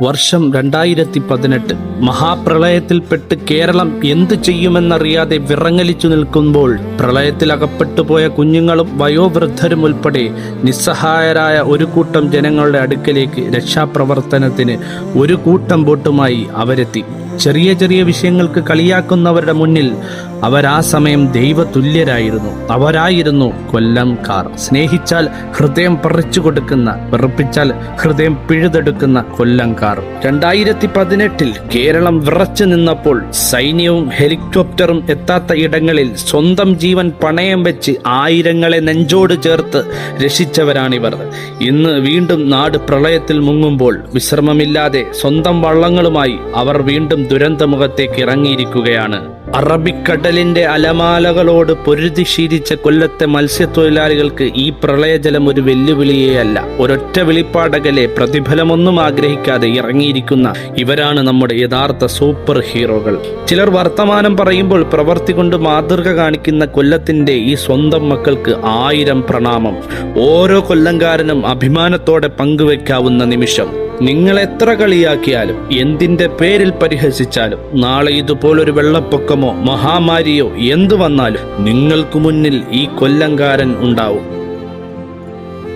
വർഷം 2018 മഹാപ്രളയത്തിൽപ്പെട്ട് കേരളം എന്തു ചെയ്യുമെന്നറിയാതെ വിറങ്ങലിച്ചു നിൽക്കുമ്പോൾ പ്രളയത്തിലകപ്പെട്ടു പോയ കുഞ്ഞുങ്ങളും വയോവൃദ്ധരും ഉൾപ്പെടെ നിസ്സഹായരായ ഒരു കൂട്ടം ജനങ്ങളുടെ അടുക്കലേക്ക് രക്ഷാപ്രവർത്തനത്തിന് ഒരു കൂട്ടം ബോട്ടുമായി അവരെത്തി. ചെറിയ ചെറിയ വിഷയങ്ങൾക്ക് കളിയാക്കുന്നവരുടെ മുന്നിൽ അവരാ സമയം ദൈവതുല്യരായിരുന്നു. അവരായിരുന്നു കൊല്ലംകാർ. സ്നേഹിച്ചാൽ ഹൃദയം പറിച്ചു കൊടുക്കുന്ന, വെറുപ്പിച്ചാൽ ഹൃദയം പിഴുതെടുക്കുന്ന കൊല്ലംകാർ. 2018 കേരളം വിറച്ചു നിന്നപ്പോൾ സൈന്യവും ഹെലികോപ്റ്ററും എത്താത്ത ഇടങ്ങളിൽ സ്വന്തം ജീവൻ പണയം വെച്ച് ആയിരങ്ങളെ നെഞ്ചോട് ചേർത്ത് രക്ഷിച്ചവരാണിവർ. ഇന്ന് വീണ്ടും നാട് പ്രളയത്തിൽ മുങ്ങുമ്പോൾ വിശ്രമമില്ലാതെ സ്വന്തം വള്ളങ്ങളുമായി അവർ വീണ്ടും ദുരന്തമുഖത്തേക്ക് ഇറങ്ങിയിരിക്കുകയാണ്. അറബിക്കടലിന്റെ അലമാലകളോട് പൊരുതി ശീലിച്ച കൊല്ലത്തെ മത്സ്യത്തൊഴിലാളികൾക്ക് ഈ പ്രളയജലം ഒരു വെല്ലുവിളിയേ അല്ല. ഒരൊറ്റ വെളിപ്പാടകലെ പ്രതിഫലമൊന്നും ആഗ്രഹിക്കാതെ ഇറങ്ങിയിരിക്കുന്ന ഇവരാണ് നമ്മുടെ യഥാർത്ഥ സൂപ്പർ ഹീറോകൾ. ചിലർ വർത്തമാനം പറയുമ്പോൾ പ്രവർത്തി കൊണ്ട് മാതൃക കാണിക്കുന്ന കൊല്ലത്തിന്റെ ഈ സ്വന്തം മക്കൾക്ക് 1000 പ്രണാമം. ഓരോ കൊല്ലംകാരനും അഭിമാനത്തോടെ പങ്കുവെക്കാവുന്ന നിമിഷം. നിങ്ങൾ എത്ര കളിയാക്കിയാലും എന്തിന്റെ പേരിൽ പരിഹസിച്ചാലും നാളെ ഇതുപോലൊരു വെള്ളപ്പൊക്കമോ മഹാമാരിയോ എന്തു വന്നാലും നിങ്ങൾക്ക് മുന്നിൽ ഈ കൊല്ലംകാരൻ ഉണ്ടാവും.